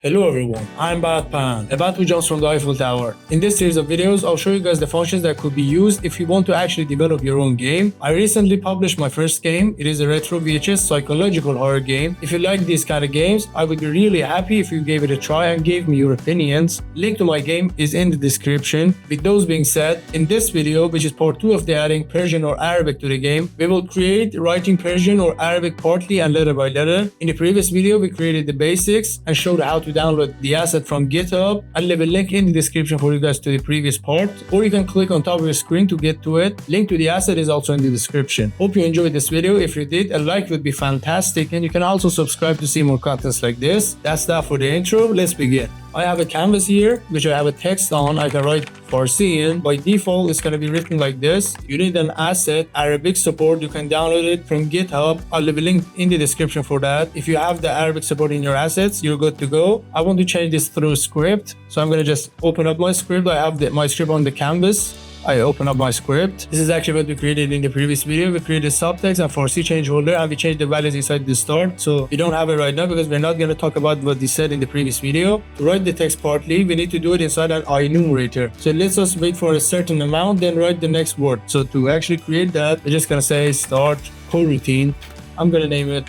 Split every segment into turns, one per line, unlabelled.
Hello everyone, I'm BatPan, about who jumps from the Eiffel Tower. In this series of videos, I'll show you guys the functions that could be used if you want to actually develop your own game. I recently published my first game. It is a retro VHS psychological horror game. If you like these kind of games, I would be really happy if you gave it a try and gave me your opinions. Link to my game is in the description. With those being said, in this video, which is part 2 of the adding Persian or Arabic to the game, we will create writing Persian or Arabic partly and letter by letter. In the previous video, we created the basics and showed how to download the asset from GitHub. I'll leave a link in the description for you guys to the previous part, or you can click on top of your screen to get to it. Link to the asset is also in the description. Hope you enjoyed this video. If you did, a like would be fantastic, and you can also subscribe to see more contents like this. That's that for the intro. Let's begin. I have a canvas here, which I have a text on. I can write Farsi in. By default, it's going to be written like this. You need an asset, Arabic support. You can download it from GitHub. I'll leave a link in the description for that. If you have the Arabic support in your assets, you're good to go. I want to change this through script. So I'm going to just open up my script. I have my script on the canvas. I open up my script. This is actually what we created in the previous video. We created subtext and Farsi change holder, and we changed the values inside the start. So we don't have it right now because we're not going to talk about what we said in the previous video. To write the text partly, we need to do it inside an enumerator. So let's just wait for a certain amount, then write the next word. So to actually create that, we're just going to say start coroutine. I'm going to name it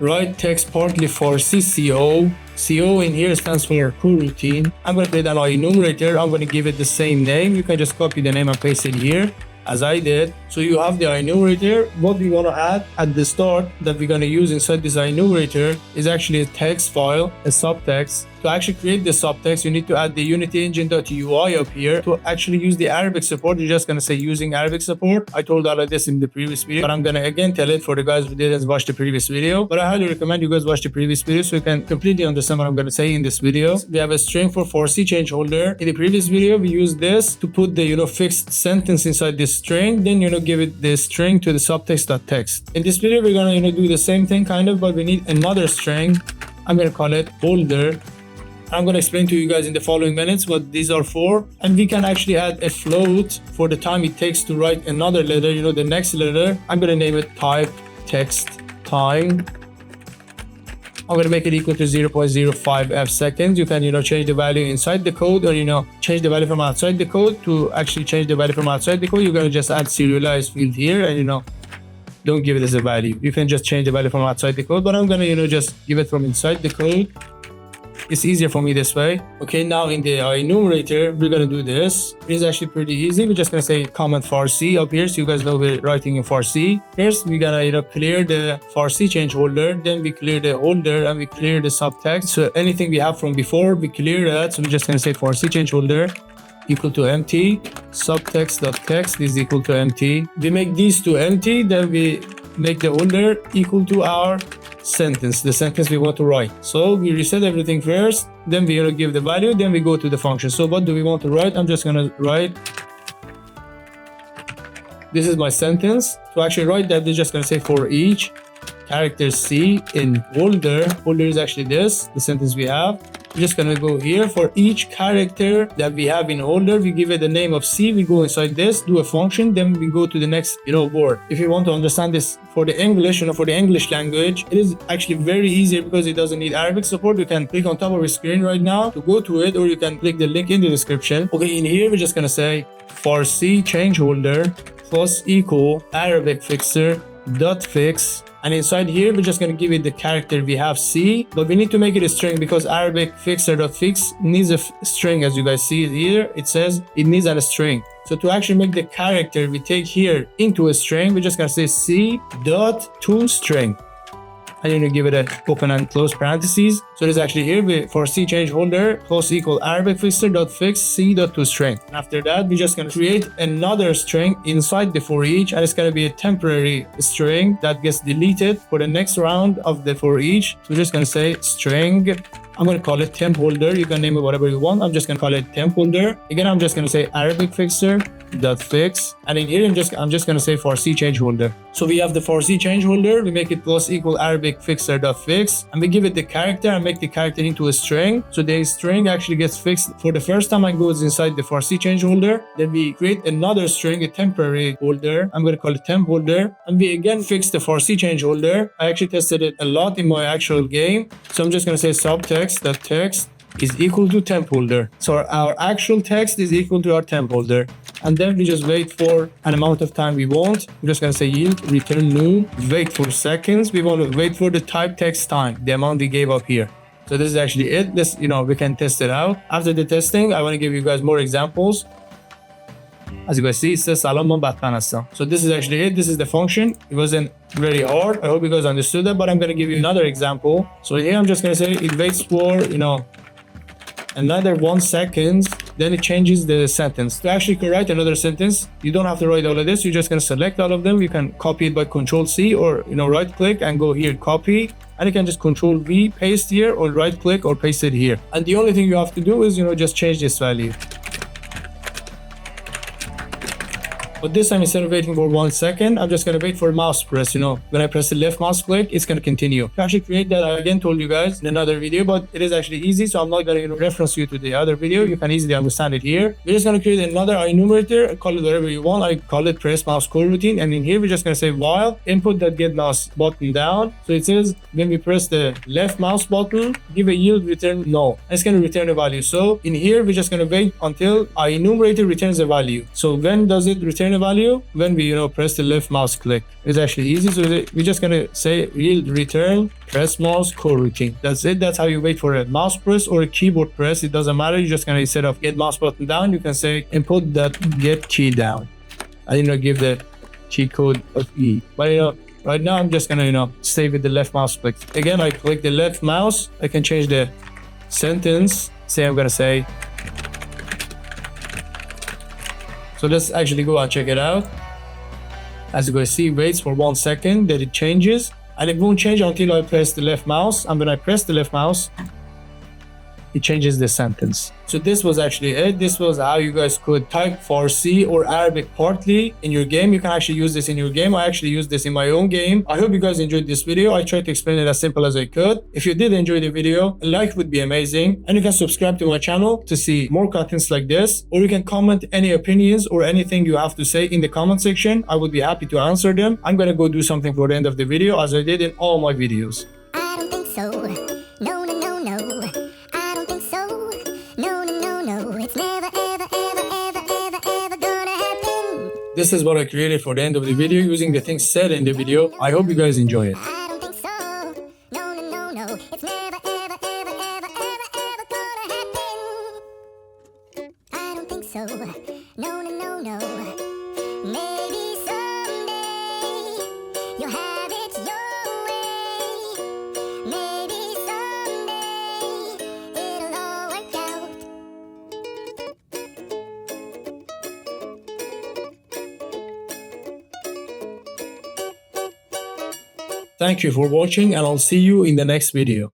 write text partly Farsi CO. CO in here stands for coroutine. I'm going to create an enumerator. I'm going to give it the same name. You can just copy the name and paste it here as I did. So you have the enumerator. What we want to add at the start that we're going to use inside this enumerator is actually a text file, a subtext. To actually create the subtext, you need to add the unityengine.ui up here. To actually use the Arabic support, you're just going to say using Arabic support. I told all of this in the previous video, but I'm going to again tell it for the guys who didn't watch the previous video. But I highly recommend you guys watch the previous video so you can completely understand what I'm going to say in this video. We have a string for Farsi change holder. In the previous video, we used this to put the fixed sentence inside this string. Then give it the string to the subtext.text. In this video, we're going to do the same thing kind of, but we need another string. I'm going to call it holder. I'm going to explain to you guys in the following minutes what these are for. And we can actually add a float for the time it takes to write another letter, the next letter. I'm going to name it type text time. I'm going to make it equal to 0.05 f seconds. You can, change the value inside the code, or, change the value from outside the code. To actually change the value from outside the code, you're going to just add serialized field here and, don't give it as a value. You can just change the value from outside the code, but I'm going to, just give it from inside the code. It's easier for me this way. Okay, now in the enumerator, we're going to do this. It is actually pretty easy. We're just going to say comment Farsi up here so you guys know we're writing in Farsi. First, we're going to clear the Farsi change holder. Then we clear the holder and we clear the subtext. So anything we have from before, we clear that. So we're just going to say Farsi change holder equal to empty. Subtext.text is equal to empty. We make these two empty. Then we make the holder equal to our sentence, the sentence we want to write. So we reset everything first, then we give the value, then we go to the function. So what do we want to write? I'm just going to write, this is my sentence. To actually write that, we're just going to say for each character C in holder is actually this, the sentence we have. We're just going to go here for each character that we have in holder. We give it the name of C. We go inside this, do a function, then we go to the next, word. If you want to understand this for the English, for the English language, it is actually very easy because it doesn't need Arabic support. You can click on top of your screen right now to go to it, or you can click the link in the description. Okay, in here, we're just going to say Farsi change holder plus equal Arabic fixer dot fix. And inside here, we're just going to give it the character we have C, but we need to make it a string because Arabic fixer.fix needs a string. As you guys see it here, it says it needs a string. So to actually make the character we take here into a string, we're just going to say C dot to string. And then you give it a open and close parentheses. So it is actually here for C change holder plus equal Arabic fixer dot fix C dot to string. And after that, we're just going to create another string inside the for each, and it's going to be a temporary string that gets deleted for the next round of the for each. So we're just going to say string. I'm going to call it temp holder. You can name it whatever you want. I'm just going to call it temp holder. Again, I'm just going to say Arabic fixer fix, and in here I'm just gonna say for C change holder. So we have the for C change holder, we make it plus equal Arabic fixer.fix, and we give it the character and make the character into a string. So the string actually gets fixed for the first time and goes inside the for C change holder. Then we create another string, a temporary holder. I'm gonna call it temp holder, and we again fix the for C change holder. I actually tested it a lot in my actual game. So I'm just gonna say subtext.text is equal to temp holder. So our actual text is equal to our temp holder. And then we just wait for an amount of time we want. We're just gonna say yield return new, wait for seconds. We want to wait for the type text time, the amount we gave up here. So this is actually it. This, we can test it out. After the testing, I want to give you guys more examples. As you guys see, it says salam man BatPan hastam. So this is actually it. This is the function. It wasn't very hard. I hope you guys understood that, but I'm gonna give you another example. So here I'm just gonna say it waits for another 1 second, then it changes the sentence. To actually write another sentence, you don't have to write all of this. You're just gonna select all of them. You can copy it by Control C or right click and go here, copy, and you can just Control V, paste here, or right click or paste it here. And the only thing you have to do is just change this value. But this time, instead of waiting for 1 second, I'm just gonna wait for mouse press. When I press the left mouse click, it's gonna continue. To actually create that, I again told you guys in another video, but it is actually easy, so I'm not gonna reference you to the other video. You can easily understand it here. We're just gonna create another enumerator, call it whatever you want. I call it press mouse coroutine, and in here we're just gonna say while input.get mouse button down. So it says when we press the left mouse button, give a yield return no. And it's gonna return a value. So in here we're just gonna wait until our enumerator returns a value. So when does it return a value? When we press the left mouse click. It's actually easy. So we're just gonna say yield return press mouse coroutine. That's it. That's how you wait for a mouse press or a keyboard press. It doesn't matter. You're just gonna, instead of get mouse button down, you can say input that get key down, and give the key code of E. But right now I'm just gonna stay with the left mouse click. Again, I click the left mouse. I can change the sentence. Say I'm gonna say. So let's actually go and check it out. As you guys see, waits for 1 second, then it changes, and it won't change until I press the left mouse. And when I press the left mouse, it changes the sentence. So this was actually it. This was how you guys could type Farsi or Arabic partly in your game. You can actually use this in your game. I actually used this in my own game. I hope you guys enjoyed this video. I tried to explain it as simple as I could. If you did enjoy the video, a like would be amazing. And you can subscribe to my channel to see more contents like this. Or you can comment any opinions or anything you have to say in the comment section. I would be happy to answer them. I'm gonna go do something for the end of the video as I did in all my videos.
I don't think so. No, no, no, no. I don't think so. No, no, no, no. It's never, ever, ever, ever, ever, ever gonna happen.
This is what I created for the end of the video using the things said in the video. I hope you guys enjoy it.
I don't think so. No, no, no, no. It's never, ever, ever, ever, ever, ever gonna happen. I don't think so. No, no, no, no. Maybe someday you'll have it your way. Maybe someday it'll all work out.
Thank you for watching, and I'll see you in the next video.